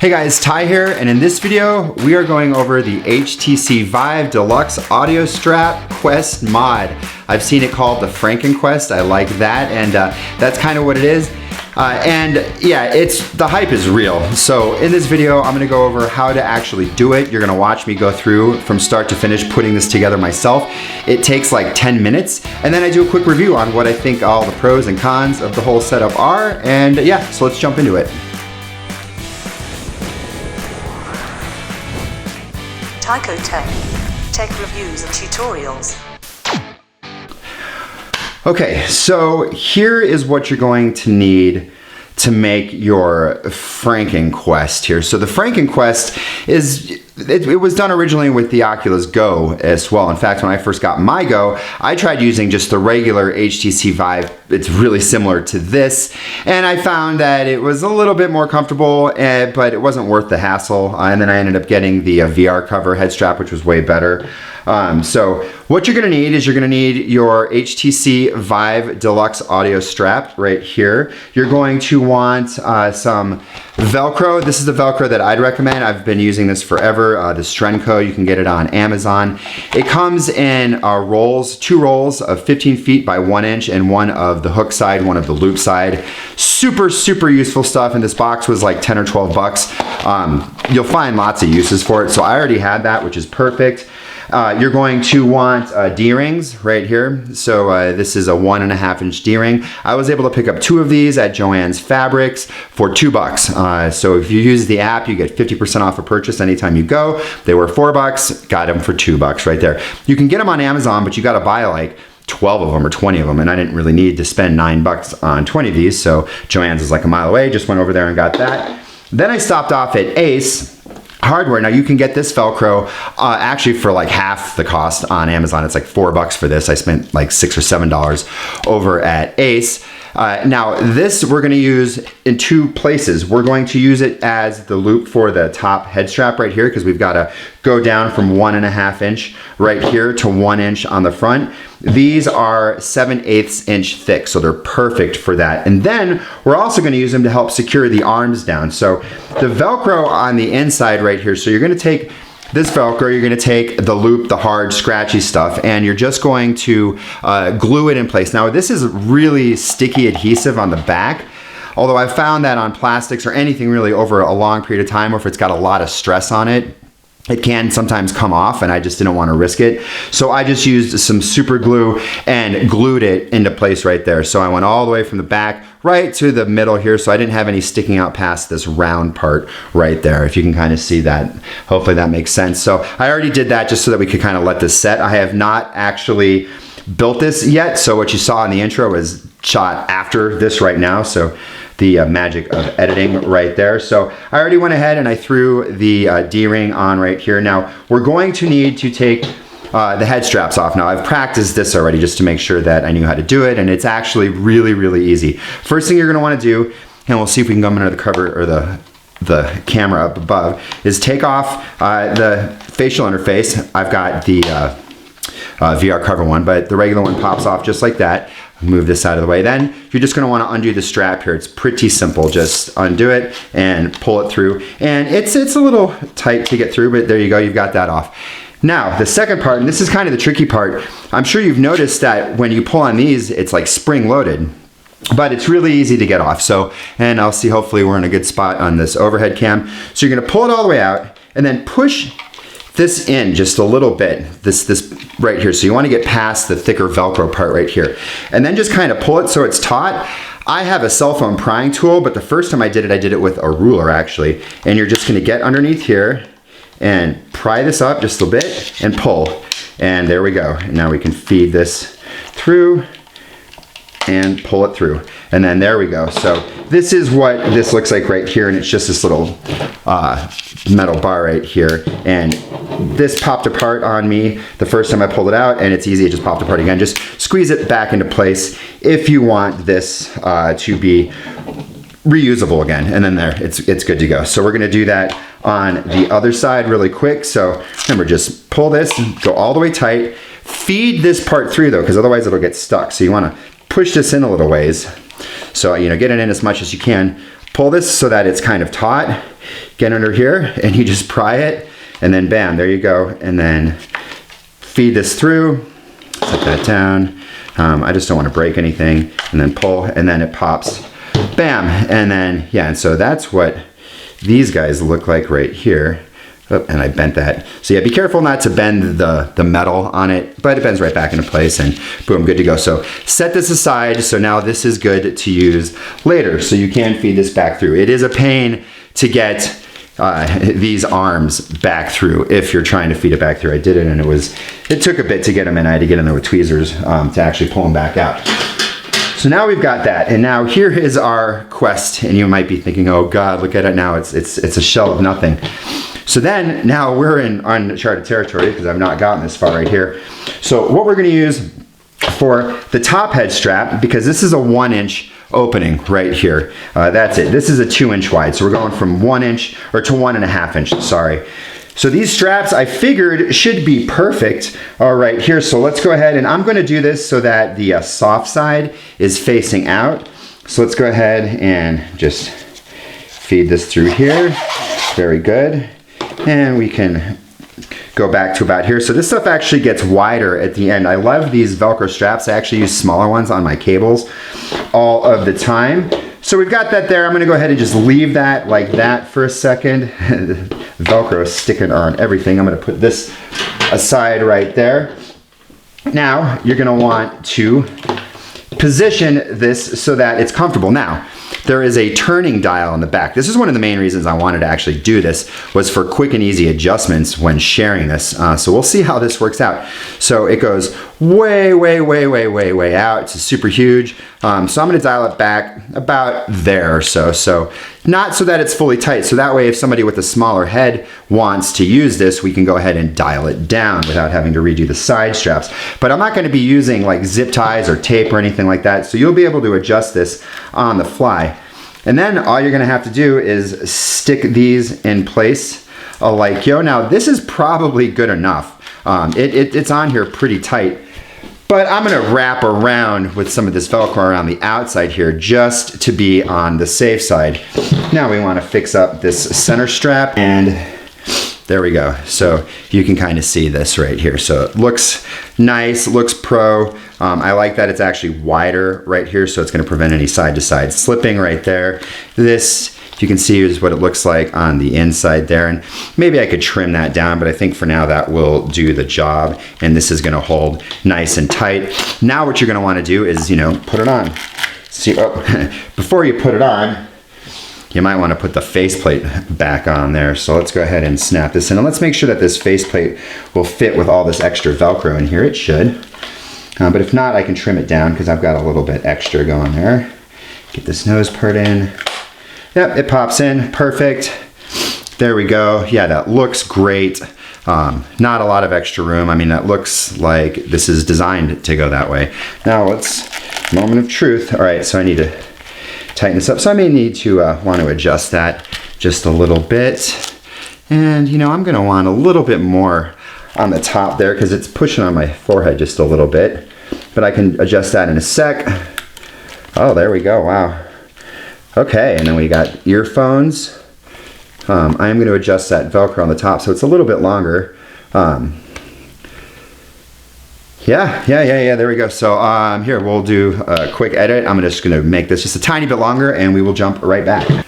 Hey guys, Ty here, and in this video, we are going over the HTC Vive Deluxe Audio Strap Quest mod. I've seen it called the FrankenQuest. I like that, and that's kind of what it is. And yeah, the hype is real. So in this video, I'm gonna go over how to actually do it. You're gonna watch me go through from start to finish putting this together myself. It takes like 10 minutes, and then I do a quick review on what I think all the pros and cons of the whole setup are, and yeah, so let's jump into it. Tyco Tech reviews and tutorials. Okay, so here is what you're going to need to make your FrankenQuest here. So the FrankenQuest it was done originally with the Oculus Go as well. In fact, when I first got my Go, I tried using just the regular HTC Vive. It's really similar to this, and I found that it was a little bit more comfortable, but it wasn't worth the hassle. And then I ended up getting the VR cover head strap, which was way better. So what you're gonna need is you're gonna need your HTC Vive Deluxe audio strap right here. You're going to want some Velcro. This is the Velcro that I'd recommend. I've been using this forever. The Strenco, you can get it on Amazon. It comes in rolls, 2 rolls of 15 feet by 1 inch, and one of the hook side, one of the loop side. Super, super useful stuff, and this box was like 10 or 12 bucks. You'll find lots of uses for it, so I already had that, which is perfect. You're going to want D-rings right here. So this is a 1.5 inch D-ring. I was able to pick up 2 of these at Joann's Fabrics for $2. So if you use the app, you get 50% off a purchase anytime you go. They were $4, got them for $2 right there. You can get them on Amazon, but you got to buy like 12 of them or 20 of them, and I didn't really need to spend $9 on 20 of these, so Joann's is like a mile away. Just went over there and got that. Then I stopped off at Ace Hardware. Now you can get this Velcro actually for like half the cost on Amazon. It's like $4 for this. I spent like $6 or $7 over at Ace. Now this we're going to use in 2 places. We're going to use it as the loop for the top head strap right here, because we've got to go down from 1.5 inch right here to 1 inch on the front. These are 7/8 inch thick, so they're perfect for that. And then we're also going to use them to help secure the arms down. So the Velcro on the inside right here, so you're going to take this Velcro, you're going to take the loop, the hard, scratchy stuff, and you're just going to glue it in place. Now this is really sticky adhesive on the back, although I've found that on plastics or anything really over a long period of time, or if it's got a lot of stress on it, it can sometimes come off, and I just didn't want to risk it. So I just used some super glue and glued it into place right there. So I went all the way from the back right to the middle here, so I didn't have any sticking out past this round part right there, if you can kind of see that. Hopefully that makes sense. So I already did that just so that we could kind of let this set. I have not actually built this yet, so what you saw in the intro is shot after this right now. So the magic of editing right there. So I already went ahead and I threw the D-ring on right here. Now we're going to need to take the head straps off. Now I've practiced this already just to make sure that I knew how to do it, and it's actually really, really easy. First thing you're gonna wanna do, and we'll see if we can come under the cover or the camera up above, is take off the facial interface. I've got the VR cover one, but the regular one pops off just like that. Move this out of the way. Then you're just gonna wanna undo the strap here. It's pretty simple. Just undo it and pull it through. And it's a little tight to get through, but there you go, you've got that off. Now, the second part, and this is kind of the tricky part, I'm sure you've noticed that when you pull on these, it's like spring loaded, but it's really easy to get off. So, and I'll see, hopefully we're in a good spot on this overhead cam. So you're gonna pull it all the way out and then push this in just a little bit, this right here. So you wanna get past the thicker Velcro part right here. And then just kind of pull it so it's taut. I have a cell phone prying tool, but the first time I did it with a ruler actually. And you're just gonna get underneath here and pry this up just a bit and pull. And there we go. Now we can feed this through and pull it through. And then there we go. So this is what this looks like right here, and it's just this little metal bar right here. And this popped apart on me the first time I pulled it out, and it's easy, it just popped apart again. Just squeeze it back into place if you want this to be reusable again, and then there, it's good to go. So we're gonna do that on the other side really quick. So remember, just pull this, go all the way tight, feed this part through though, because otherwise it'll get stuck. So you wanna push this in a little ways. So, you know, get it in as much as you can, pull this so that it's kind of taut, get under here, and you just pry it, and then bam, there you go. And then feed this through, set that down. I just don't want to break anything, and then pull, and then it pops, bam, and then, yeah, and so that's what these guys look like right here. Oh, and I bent that. So yeah, be careful not to bend the metal on it, but it bends right back into place, and boom, good to go. So set this aside, so now this is good to use later, so you can feed this back through. It is a pain to get these arms back through if you're trying to feed it back through. I did it, and it took a bit to get them in. I had to get in there with tweezers to actually pull them back out. So now we've got that, and now here is our Quest, and you might be thinking, oh God, look at it now, it's a shell of nothing. So then, now we're in uncharted territory because I've not gotten this far right here. So what we're gonna use for the top head strap, because this is a 1-inch opening right here, that's it. This is a 2-inch wide, so we're going from 1 inch, or to 1.5 inch, sorry. So these straps, I figured, should be perfect right here. So let's go ahead, and I'm gonna do this so that the soft side is facing out. So let's go ahead and just feed this through here. Very good. And we can go back to about here. So this stuff actually gets wider at the end. I love these Velcro straps. I actually use smaller ones on my cables all of the time. So we've got that there. I'm gonna go ahead and just leave that like that for a second. Velcro is sticking on everything. I'm gonna put this aside right there. Now, you're gonna want to position this so that it's comfortable. Now, there is a turning dial on the back. This is one of the main reasons I wanted to actually do this, was for quick and easy adjustments when sharing this. So we'll see how this works out. So it goes way, way, way, way, way, way out. It's super huge. So I'm gonna dial it back about there or so. So not so that it's fully tight. So that way, if somebody with a smaller head wants to use this, we can go ahead and dial it down without having to redo the side straps. But I'm not gonna be using like zip ties or tape or anything like that. So you'll be able to adjust this on the fly. And then all you're gonna have to do is stick these in place like yo. Now this is probably good enough. It's on here pretty tight. But I'm gonna wrap around with some of this Velcro around the outside here just to be on the safe side. Now we wanna fix up this center strap, and there we go. So you can kind of see this right here. So it looks nice, looks pro. I like that it's actually wider right here, so it's gonna prevent any side-to-side slipping right there. This, you can see, is what it looks like on the inside there, and maybe I could trim that down, but I think for now that will do the job, and this is gonna hold nice and tight. Now what you're gonna wanna do is, put it on. See, oh, before you put it on, you might wanna put the faceplate back on there. So let's go ahead and snap this in, and let's make sure that this faceplate will fit with all this extra Velcro in here. It should. But if not, I can trim it down because I've got a little bit extra going there. Get this nose part in. Yep, it pops in, perfect. There we go. Yeah, that looks great. Not a lot of extra room. I mean, that looks like this is designed to go that way. Now let's, moment of truth. All right, so I need to tighten this up. So I may need to want to adjust that just a little bit. And I'm gonna want a little bit more on the top there because it's pushing on my forehead just a little bit. But I can adjust that in a sec. Oh, there we go, wow. Okay, and then we got earphones. I am going to adjust that Velcro on the top so it's a little bit longer. Yeah, there we go. So here, we'll do a quick edit. I'm just going to make this just a tiny bit longer, and we will jump right back.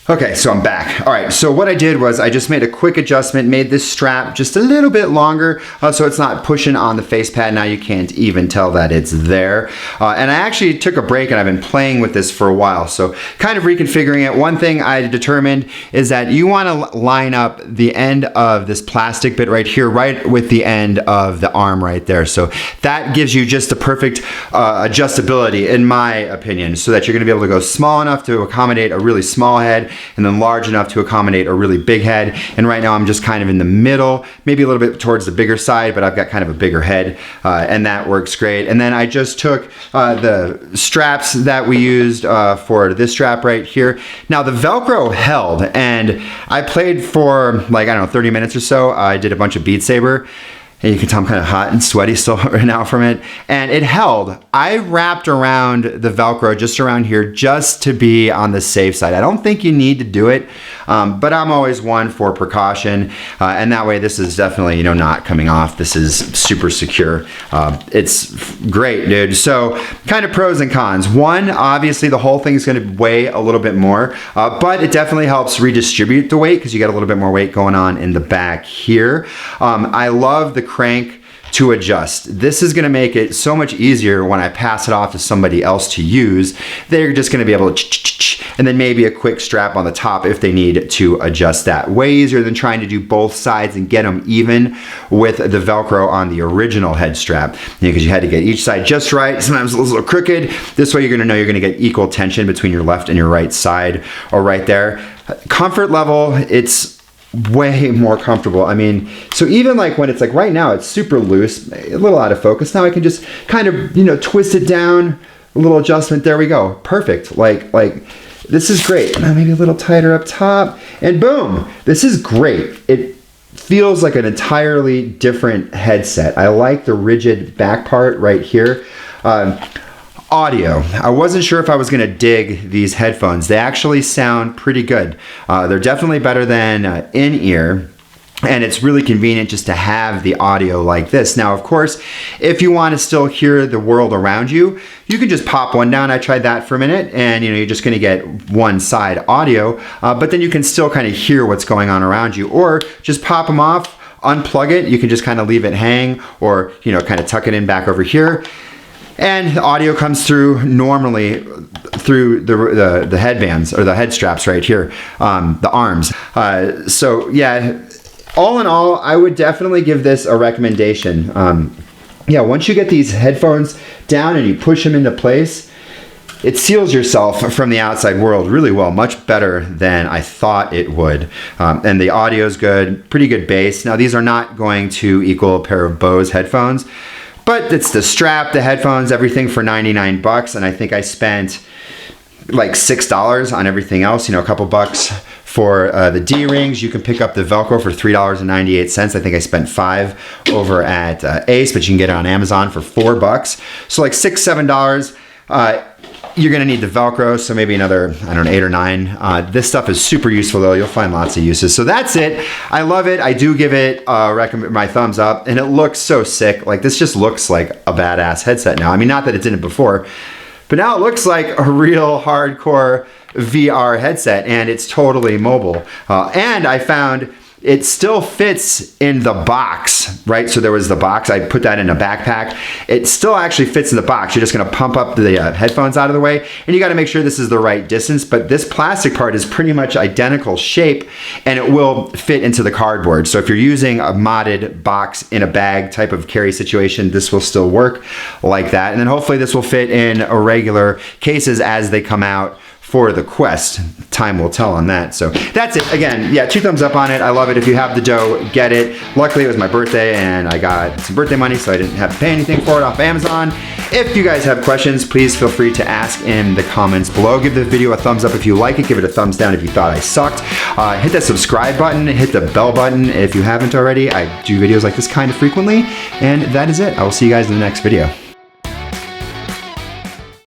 Okay, so I'm back. All right, so what I did was I just made a quick adjustment, made this strap just a little bit longer so it's not pushing on the face pad. Now you can't even tell that it's there. And I actually took a break, and I've been playing with this for a while, so kind of reconfiguring it. One thing I determined is that you want to line up the end of this plastic bit right here, right with the end of the arm right there. So that gives you just the perfect adjustability, in my opinion, so that you're going to be able to go small enough to accommodate a really small head, and then large enough to accommodate a really big head. And right now I'm just kind of in the middle, maybe a little bit towards the bigger side, but I've got kind of a bigger head, and that works great. And then I just took the straps that we used for this strap right here. Now the Velcro held, and I played for like, I don't know, 30 minutes or so. I did a bunch of Beat Saber. And you can tell I'm kind of hot and sweaty still right now from it. And it held. I wrapped around the Velcro just around here just to be on the safe side. I don't think you need to do it, but I'm always one for precaution. And that way this is definitely, you know, not coming off. This is super secure. It's great, dude. So kind of pros and cons. One, obviously the whole thing is going to weigh a little bit more, but it definitely helps redistribute the weight because you got a little bit more weight going on in the back here. I love the crank to adjust. This is going to make it so much easier when I pass it off to somebody else to use. They're just going to be able to and then maybe a quick strap on the top if they need to adjust that. Way easier than trying to do both sides and get them even with the Velcro on the original head strap, because you had to get each side just right. Sometimes a little crooked. This way you're going to know you're going to get equal tension between your left and your right side, or right there. Comfort level, it's way more comfortable. I mean, so even like when it's like right now, it's super loose, a little out of focus. Now I can just kind of, you know, twist it down, a little adjustment. There we go. Perfect. Like this is great. Now maybe a little tighter up top, and boom, this is great. It feels like an entirely different headset. I like the rigid back part right here. Audio. I wasn't sure if I was going to dig these headphones. They actually sound pretty good. They're definitely better than in-ear. And it's really convenient just to have the audio like this. Now, of course, if you want to still hear the world around you, you can just pop one down. I tried that for a minute, and you know, you're just going to get one side audio, but then you can still kind of hear what's going on around you. Or just pop them off, unplug it. You can just kind of leave it hang, or you know, kind of tuck it in back over here. And the audio comes through normally through the headbands or the head straps right here, the arms. So yeah, all in all, I would definitely give this a recommendation. Yeah, once you get these headphones down and you push them into place, it seals yourself from the outside world really well, much better than I thought it would. And the audio is good, pretty good bass. Now these are not going to equal a pair of Bose headphones, but it's the strap, the headphones, everything for 99 bucks. And I think I spent like $6 on everything else, you know, a couple bucks for the D-rings. You can pick up the Velcro for $3.98. I think I spent $5 over at Ace, but you can get it on Amazon for $4. So like $6, $7. You're gonna need the Velcro, so maybe another, I don't know, 8 or 9. This stuff is super useful though. You'll find lots of uses. So that's it. I love it. I do give it my thumbs up, and it looks so sick. Like this just looks like a badass headset now. I mean, not that it didn't before, but now it looks like a real hardcore VR headset, and it's totally mobile. And I found it still fits in the box, right? So there was the box, I put that in a backpack. It still actually fits in the box. You're just gonna pump up the headphones out of the way, and you gotta make sure this is the right distance, but this plastic part is pretty much identical shape, and it will fit into the cardboard. So if you're using a modded box in a bag type of carry situation, this will still work like that. And then hopefully this will fit in regular cases as they come out for the Quest. Time will tell on that. So that's it. Again, yeah, 2 thumbs up on it. I love it. If you have the dough, get it. Luckily, it was my birthday, and I got some birthday money, so I didn't have to pay anything for it off Amazon. If you guys have questions, please feel free to ask in the comments below. Give the video a thumbs up if you like it. Give it a thumbs down if you thought I sucked. Hit that subscribe button. Hit the bell button if you haven't already. I do videos like this kind of frequently. And that is it. I will see you guys in the next video.